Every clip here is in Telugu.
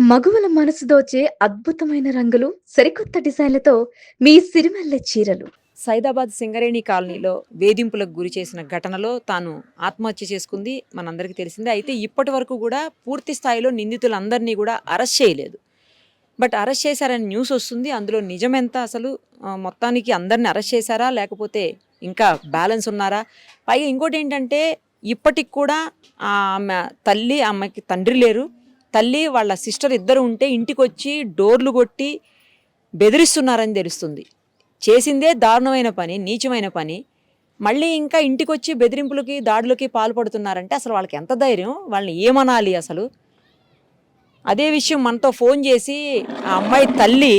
మగువల మనసు దోచే అద్భుతమైన రంగులు, సరికొత్త డిజైన్లతో మీ సిరిమల్లె చీరలు. సైదాబాద్ సింగరేణి కాలనీలో వేధింపులకు గురి చేసిన ఘటనలో తాను ఆత్మహత్య చేసుకుంది మనందరికీ తెలిసిందే. అయితే ఇప్పటి వరకు కూడా పూర్తి స్థాయిలో నిందితులందరినీ కూడా అరెస్ట్ చేయలేదు. బట్ అరెస్ట్ చేశారని న్యూస్ వస్తుంది. అందులో నిజమెంత అసలు? మొత్తానికి అందరిని అరెస్ట్ చేశారా, లేకపోతే ఇంకా బ్యాలెన్స్ ఉన్నారా? పైగా ఇంకోటి ఏంటంటే, ఇప్పటికి కూడా ఆమె తల్లి, ఆమెకి తండ్రి లేరు. తల్లి వాళ్ళ సిస్టర్ ఇద్దరు ఉంటే ఇంటికి వచ్చి డోర్లు కొట్టి బెదిరిస్తున్నారని తెలుస్తుంది. చేసిందే దారుణమైన పని, నీచమైన పని. మళ్ళీ ఇంకా ఇంటికొచ్చి బెదిరింపులకి, దాడులకి పాల్పడుతున్నారంటే అసలు వాళ్ళకి ఎంత ధైర్యం? వాళ్ళని ఏమనాలి అసలు? అదే విషయం మనతో ఫోన్ చేసి ఆ అమ్మాయి తల్లి,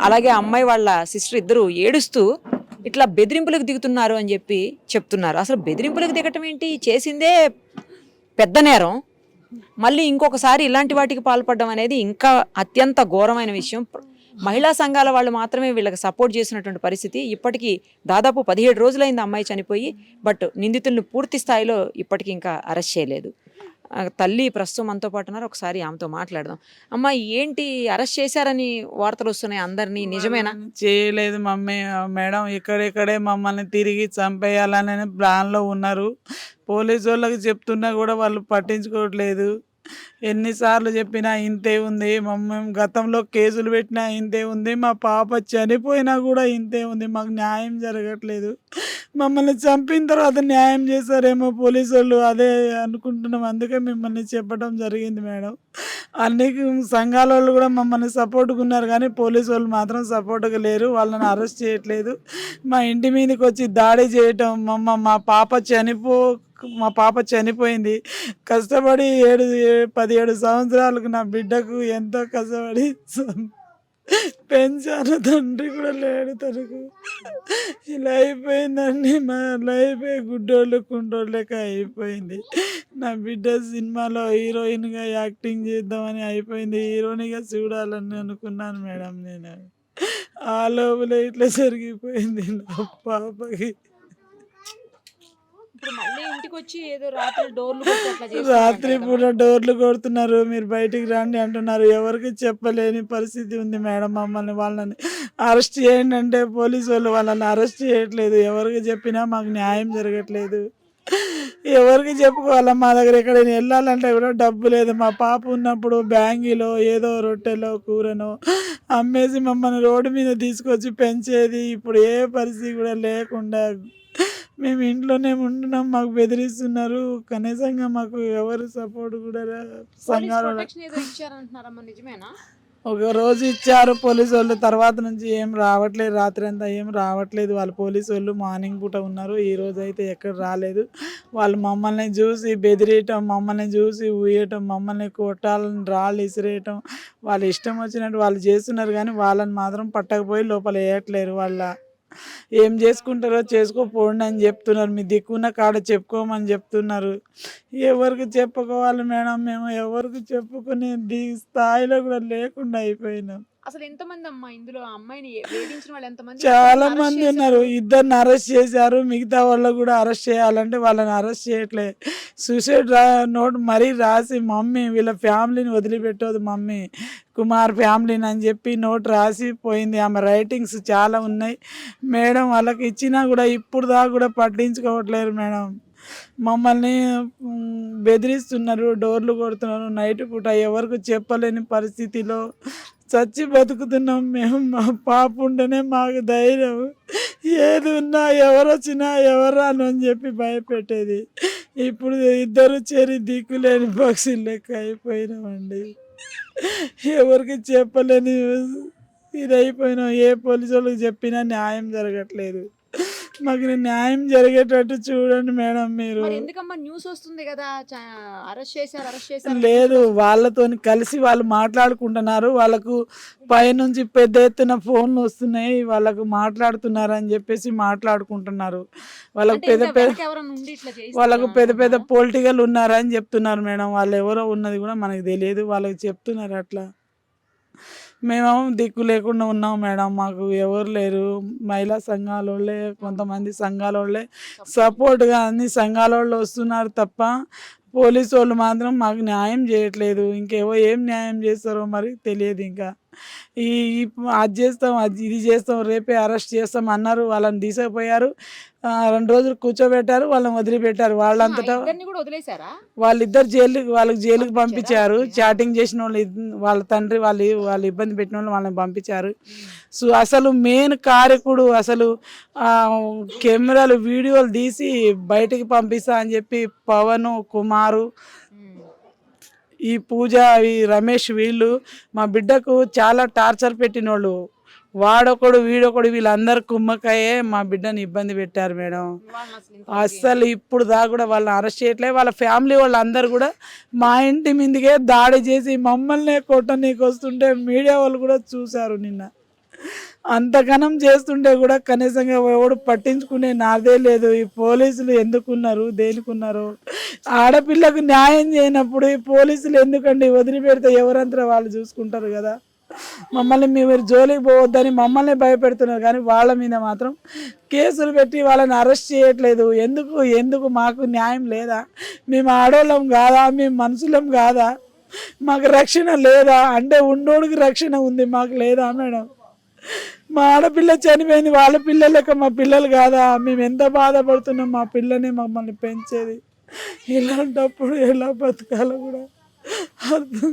అలాగే అమ్మాయి వాళ్ళ సిస్టర్ ఇద్దరు ఏడుస్తూ ఇట్లా బెదిరింపులకు దిగుతున్నారు అని చెప్పి చెప్తున్నారు. అసలు బెదిరింపులకు దిగటం ఏంటి? చేసిందే పెద్ద నేరం. మళ్ళీ ఇంకొకసారి ఇలాంటి వాటికి పాల్పడడం అనేది ఇంకా అత్యంత ఘోరమైన విషయం. మహిళా సంఘాల వాళ్ళు మాత్రమే వీళ్ళకి సపోర్ట్ చేసినటువంటి పరిస్థితి. ఇప్పటికీ దాదాపు 17 రోజులైంది అమ్మాయి చనిపోయి. బట్ నిందితులను పూర్తి స్థాయిలో ఇప్పటికీ ఇంకా అరెస్ట్ చేయలేదు. తల్లి ప్రస్తుతం మనతో పాటు ఉన్నారు. ఒకసారి ఆమెతో మాట్లాడదాం. అమ్మ, ఏంటి అరెస్ట్ చేశారని వార్తలు వస్తున్నాయి అందరినీ, నిజమేనా? చేయలేదు మమ్మీ. మేడం ఇక్కడెక్కడే మమ్మల్ని తిరిగి చంపేయాలనే ప్లాన్లో ఉన్నారు. పోలీసు వాళ్ళకి చెప్తున్నా కూడా వాళ్ళు పట్టించుకోవట్లేదు. ఎన్నిసార్లు చెప్పినా ఇంతే ఉంది. మేము గతంలో కేసులు పెట్టినా ఇంతే ఉంది. మా పాప చనిపోయినా కూడా ఇంతే ఉంది. మాకు న్యాయం జరగట్లేదు. మమ్మల్ని చంపిన తర్వాత న్యాయం చేశారేమో పోలీసు వాళ్ళు, అదే అనుకుంటున్నాం. అందుకే మిమ్మల్ని చెప్పడం జరిగింది మేడం. అన్ని సంఘాల వాళ్ళు కూడా మమ్మల్ని సపోర్ట్గా ఉన్నారు, కానీ పోలీసు వాళ్ళు మాత్రం సపోర్ట్గా లేరు. వాళ్ళని అరెస్ట్ చేయట్లేదు. మా ఇంటి మీదకి వచ్చి దాడి చేయటం, మా పాప చనిపోయింది. కష్టపడి 17 సంవత్సరాలకు నా బిడ్డకు ఎంతో కష్టపడి పెంచాను. తండ్రి కూడా లేడు తనకు. ఇలా అయిపోయిందండి. మా లైఫ్ గుడ్డోళ్ళు కుంటోళ్ళు లెక్క అయిపోయింది. నా బిడ్డ సినిమాలో హీరోయిన్గా యాక్టింగ్ చేద్దామని అయిపోయింది. హీరోయిన్గా చూడాలని అనుకున్నాను మేడం. నేను ఆ లోపల ఇట్లా జరిగిపోయింది నా పాపకి. రాత్రి పూట డోర్లు కొడుతున్నారు, మీరు బయటికి రండి అంటున్నారు. ఎవరికి చెప్పలేని పరిస్థితి ఉంది మేడం. వాళ్ళని అరెస్ట్ చేయండి అంటే పోలీసు వాళ్ళు వాళ్ళని అరెస్ట్ చేయట్లేదు. ఎవరికి చెప్పినా మాకు న్యాయం జరగట్లేదు. ఎవరికి చెప్పుకోవాలా? మా దగ్గర ఎక్కడైనా వెళ్ళాలంటే కూడా డబ్బు లేదు. మా పాప ఉన్నప్పుడు బ్యాంగిలో ఏదో రొట్టెలో కూరనో అమ్మేసి మమ్మల్ని రోడ్డు మీద తీసుకొచ్చి పెంచేది. ఇప్పుడు ఏ పరిస్థితి కూడా లేకుండా మేము ఇంట్లోనే ఉంటున్నాం. మాకు బెదిరిస్తున్నారు. కనీసంగా మాకు ఎవరు సపోర్ట్ కూడా సంఘాలు. ఒక రోజు ఇచ్చారు పోలీసు వాళ్ళు, తర్వాత నుంచి ఏం రావట్లేదు. రాత్రి అంతా ఏం రావట్లేదు. వాళ్ళు పోలీసు వాళ్ళు మార్నింగ్ పూట ఉన్నారు. ఈ రోజు అయితే ఎక్కడ రాలేదు. వాళ్ళు మమ్మల్ని చూసి బెదిరియటం, మమ్మల్ని చూసి ఊయటం, మమ్మల్ని కొట్టాలని రాళ్ళు ఇసిరేయటం, వాళ్ళు ఇష్టం వచ్చినట్టు వాళ్ళు చేస్తున్నారు. కానీ వాళ్ళని మాత్రం పట్టకపోయి లోపల వేయట్లేరు. ఏం చేసుకుంటారో చేసుకోపోండి అని చెప్తున్నారు. మీ దిక్కున్న కాడ చెప్పుకోమని చెప్తున్నారు. ఎవరికి చెప్పుకోవాలి మేడం? మేము ఎవరికి చెప్పుకునే స్థాయిలో కూడా లేకుండా అయిపోయినాం. అసలు ఎంతమంది అమ్మా ఇందులో? అమ్మాయిని వేధించిన వాళ్ళు ఎంతమంది? చాలా మంది ఉన్నారు. ఇద్దరిని అరెస్ట్ చేశారు. మిగతా వాళ్ళు కూడా అరెస్ట్ చేయాలంటే వాళ్ళని అరెస్ట్ చేయట్లే. సూసైడ్ నోట్ మరీ రాసి, మమ్మీ వీళ్ళ ఫ్యామిలీని వదిలిపెట్టదు మమ్మీ, కుమార్ ఫ్యామిలీని అని చెప్పి నోట్ రాసి పోయింది. ఆమె రైటింగ్స్ చాలా ఉన్నాయి మేడం. వాళ్ళకి ఇచ్చినా కూడా ఇప్పుడు దాకా కూడా పట్టించుకోవట్లేరు మేడం. మమ్మల్ని బెదిరిస్తున్నారు, డోర్లు కొడుతున్నారు. నైట్ పూట ఎవరికి చెప్పలేని పరిస్థితిలో చచ్చి బతుకుతున్నాం మేము. మా పాప ఉంటేనే మాకు ధైర్యం. ఏది ఉన్నా ఎవరు వచ్చినా ఎవరు రాను అని చెప్పి భయపెట్టేది. ఇప్పుడు ఇద్దరు చేరి దిక్కులేని పక్షులు లెక్క అయిపోయినామండి. ఎవరికి చెప్పలేని ఇది అయిపోయినాం. ఏ పోలీసు వాళ్ళకి చెప్పినా న్యాయం జరగట్లేదు. మాకు న్యాయం జరిగేటట్టు చూడండి మేడం మీరు. ఎందుకమ్మా న్యూస్ వస్తుంది కదా, అరెస్ట్ చేశారు? లేదు, వాళ్ళతో కలిసి వాళ్ళు మాట్లాడుకుంటున్నారు. వాళ్ళకు పైనుంచి పెద్ద ఎత్తున ఫోన్లు వస్తున్నాయి. వాళ్ళకు మాట్లాడుతున్నారు అని చెప్పేసి మాట్లాడుకుంటున్నారు. వాళ్ళకు పెద్ద పెద్ద పొలిటికల్ ఉన్నారని చెప్తున్నారు మేడం. వాళ్ళు ఎవరో ఉన్నది కూడా మనకు తెలియదు. వాళ్ళకి చెప్తున్నారు అట్లా. మేమేమో దిక్కు లేకుండా ఉన్నాం మేడం. మాకు ఎవరు లేరు. మహిళా సంఘాల వాళ్ళే, కొంతమంది సంఘాల వాళ్ళే సపోర్ట్గా అన్ని సంఘాల వాళ్ళు వస్తున్నారు తప్ప పోలీసు వాళ్ళు మాత్రం మాకు న్యాయం చేయట్లేదు. ఇంకేవో ఏం న్యాయం చేస్తారో మరి తెలియదు. ఇంకా ఈ ఈ అది చేస్తాం, ఇది చేస్తాం, రేపే అరెస్ట్ చేస్తాం అన్నారు. వాళ్ళని తీసుకుపోయారు. 2 రోజులు కూర్చోబెట్టారు, వాళ్ళని వదిలిపెట్టారు. వాళ్ళంతటా వాళ్ళకి జైలుకి పంపించారు. చాటింగ్ చేసిన వాళ్ళు, వాళ్ళ తండ్రి వాళ్ళు ఇబ్బంది పెట్టిన వాళ్ళు వాళ్ళని పంపించారు. సో అసలు మెయిన్ కారకుడు అసలు కెమెరాలు వీడియోలు తీసి బయటికి పంపిస్తా అని చెప్పి పవన్ కుమారు, ఈ పూజ, ఈ రమేష్, వీళ్ళు మా బిడ్డకు చాలా టార్చర్ పెట్టినోళ్ళు. వాడొకడు వీడొకడు వీళ్ళందరూ కుమ్మకాయే మా బిడ్డని ఇబ్బంది పెట్టారు మేడం. అస్సలు ఇప్పుడు దాకా కూడా వాళ్ళని అరెస్ట్ చేయట్లేదు. వాళ్ళ ఫ్యామిలీ వాళ్ళందరూ కూడా మా ఇంటి మీదకే దాడి చేసి మమ్మల్ని కొట్టనీకి వస్తుంటే మీడియా వాళ్ళు కూడా చూశారు నిన్న. అంతగానం చేస్తుంటే కూడా కనీసంగా ఎవడు పట్టించుకునే నాదే లేదు. ఈ పోలీసులు ఎందుకున్నారు, దేనికున్నారు? ఆడపిల్లకు న్యాయం చేయనప్పుడు ఈ పోలీసులు ఎందుకండి? వదిలిపెడితే ఎవరంతా వాళ్ళు చూసుకుంటారు కదా. మమ్మల్ని మీరు జోలికి పోవద్దని మమ్మల్ని భయపెడుతున్నారు, కానీ వాళ్ళ మీద మాత్రం కేసులు పెట్టి వాళ్ళని అరెస్ట్ చేయట్లేదు. ఎందుకు మాకు న్యాయం లేదా? మేము ఆడోళ్ళం కాదా? మేము మనుషులం కాదా? మాకు రక్షణ లేదా? అంటే ఉండోడికి రక్షణ ఉంది, మాకు లేదా మేడం? మా ఆడపిల్ల చనిపోయింది, వాళ్ళ పిల్లలు లెక్క మా పిల్లలు కాదా? మేము ఎంత బాధపడుతున్నాం, మా పిల్లని మమ్మల్ని పెంచేది. ఇలాంటప్పుడు ఎలా బతకాలో కూడా అర్థం